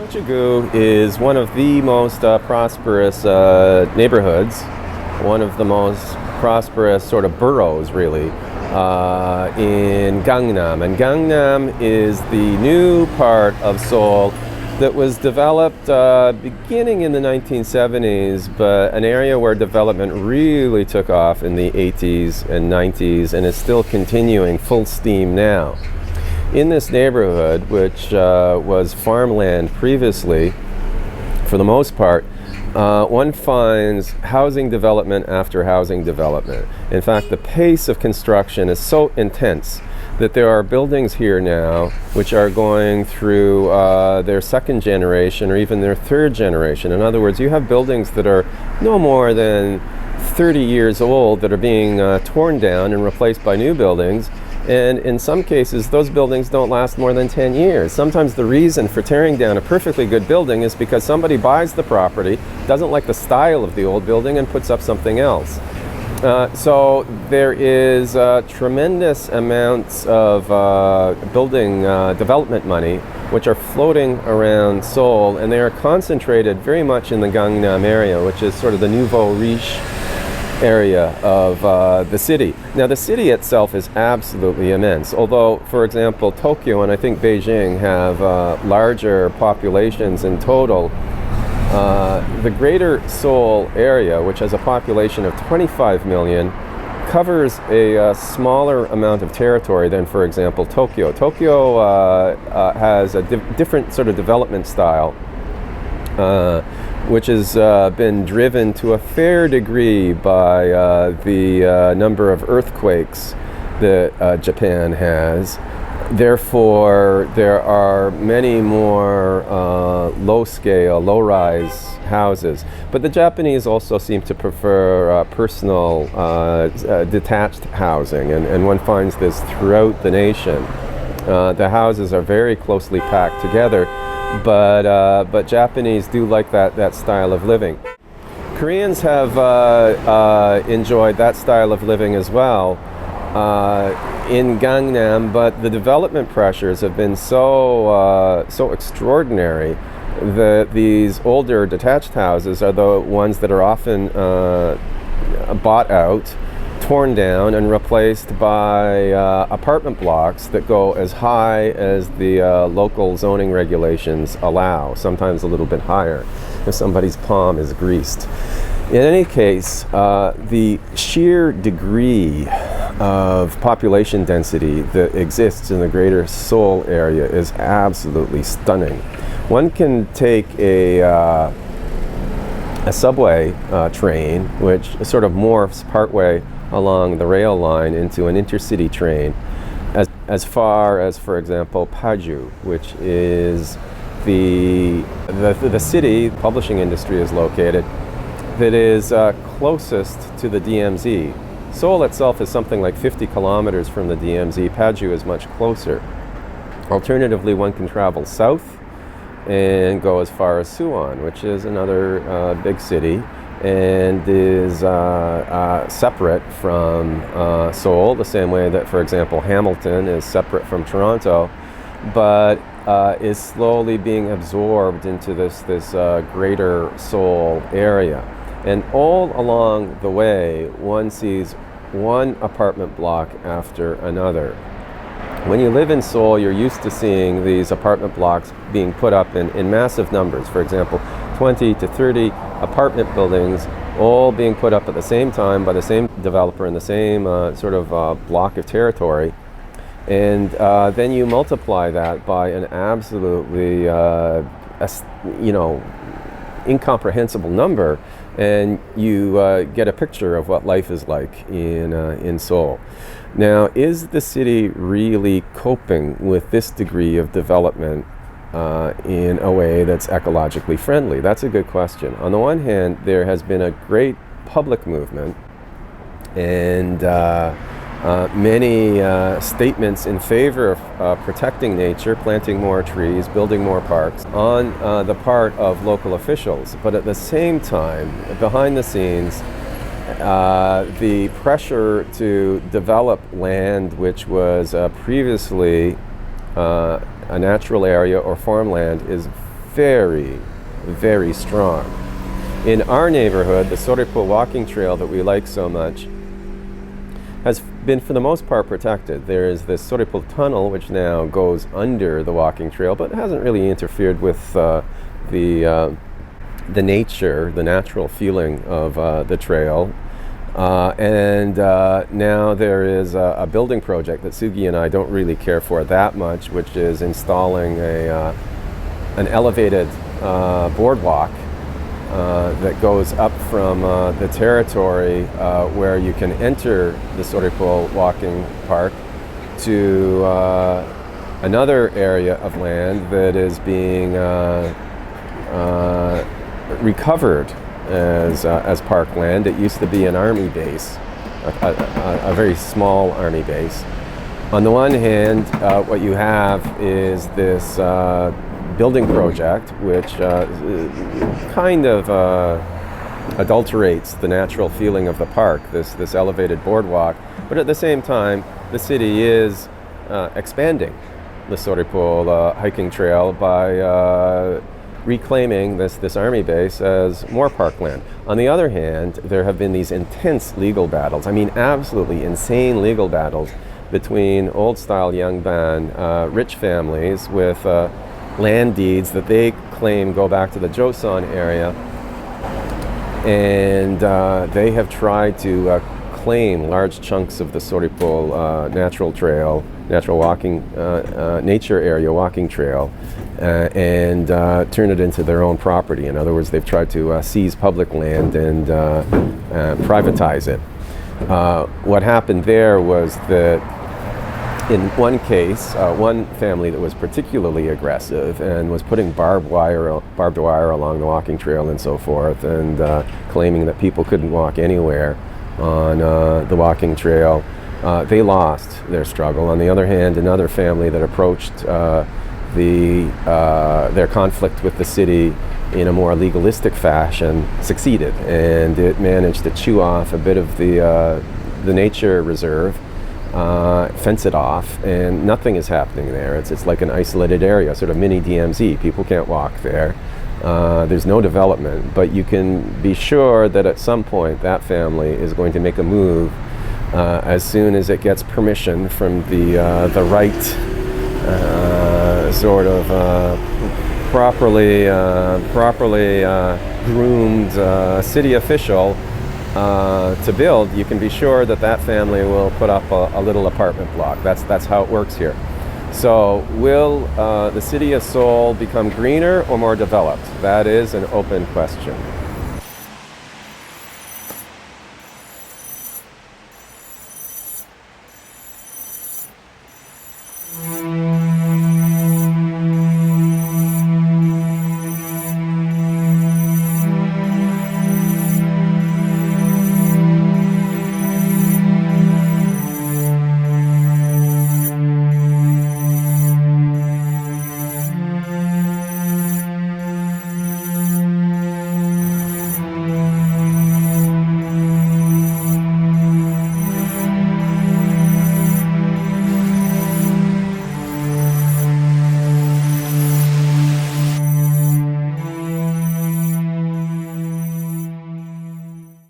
Seokju-gu is one of the most prosperous neighborhoods, one of the most prosperous sort of boroughs, really, in Gangnam. And Gangnam is the new part of Seoul that was developed beginning in the 1970s, but an area where development really took off in the 80s and 90s and is still continuing full steam now. In this neighborhood, which was farmland previously, for the most part, one finds housing development after housing development. In fact, the pace of construction is so intense that there are buildings here now which are going through their second generation or even their third generation. In other words, you have buildings that are no more than 30 years old that are being torn down and replaced by new buildings. And in some cases, those buildings don't last more than 10 years. Sometimes the reason for tearing down a perfectly good building is because somebody buys the property, doesn't like the style of the old building, and puts up something else. So there is tremendous amounts of building development money which are floating around Seoul, and they are concentrated very much in the Gangnam area, which is sort of the nouveau riche area of the city. Now, the city itself is absolutely immense, although, for example, Tokyo and I think Beijing have larger populations in total. The greater Seoul area, which has a population of 25 million, covers a smaller amount of territory than, for example, Tokyo. Tokyo has a different sort of development style, which has been driven to a fair degree by the number of earthquakes that Japan has. Therefore, there are many more low-scale, low-rise houses. But the Japanese also seem to prefer personal, detached housing, and one finds this throughout the nation. The houses are very closely packed together, but Japanese do like that style of living. Koreans have enjoyed that style of living as well in Gangnam, but the development pressures have been so extraordinary that these older detached houses are the ones that are often bought out, torn down, and replaced by apartment blocks that go as high as the local zoning regulations allow, sometimes a little bit higher if somebody's palm is greased. In any case, the sheer degree of population density that exists in the greater Seoul area is absolutely stunning. One can take a subway train, which sort of morphs partway along the rail line into an intercity train, as far as, for example, Paju, which is the city publishing industry is located, that is closest to the DMZ. Seoul itself is something like 50 kilometers from the DMZ. Paju is much closer. Alternatively, one can travel south and go as far as Suwon, which is another big city, and is separate from Seoul, the same way that, for example, Hamilton is separate from Toronto, but is slowly being absorbed into this greater Seoul area. And all along the way, one sees one apartment block after another. When you live in Seoul, you're used to seeing these apartment blocks being put up in massive numbers. For example, 20 to 30 apartment buildings all being put up at the same time by the same developer in the same sort of block of territory. And then you multiply that by an absolutely, incomprehensible number, and you get a picture of what life is like in Seoul. Now, is the city really coping with this degree of development in a way that's ecologically friendly? That's a good question. On the one hand, there has been a great public movement and many statements in favor of protecting nature, planting more trees, building more parks on the part of local officials. But at the same time, behind the scenes, the pressure to develop land which was previously a natural area or farmland is very, very strong. In our neighborhood, the Sorepo walking trail that we like so much has been for the most part protected. There is this Sorepo tunnel which now goes under the walking trail, but hasn't really interfered with the nature, the natural feeling of the trail. And now there is a building project that Sugi and I don't really care for that much, which is installing an elevated boardwalk that goes up from the territory where you can enter the Sorepo walking park to another area of land that is being recovered as parkland. It used to be an army base, a very small army base. On the one hand, what you have is this building project, which kind of adulterates the natural feeling of the park, this elevated boardwalk. But at the same time, the city is expanding the Sorepo hiking trail by reclaiming this army base as more parkland. On the other hand, there have been these intense legal battles, I mean absolutely insane legal battles between old-style Yangban rich families with land deeds that they claim go back to the Joseon area, and they have tried to claim large chunks of the Sorepo natural walking, nature area walking trail, and turn it into their own property. In other words, they've tried to seize public land and privatize it. What happened there was that in one case, one family that was particularly aggressive and was putting barbed wire along the walking trail and so forth, and claiming that people couldn't walk anywhere on the walking trail, they lost their struggle. On the other hand, another family that approached their conflict with the city in a more legalistic fashion succeeded, and it managed to chew off a bit of the nature reserve, fence it off, and nothing is happening there. It's like an isolated area, sort of mini DMZ. People can't walk there. There's no development, but you can be sure that at some point that family is going to make a move as soon as it gets permission from the right sort of properly groomed city official to build. You can be sure that that family will put up a little apartment block. That's how it works here. So will the city of Seoul become greener or more developed? That is an open question.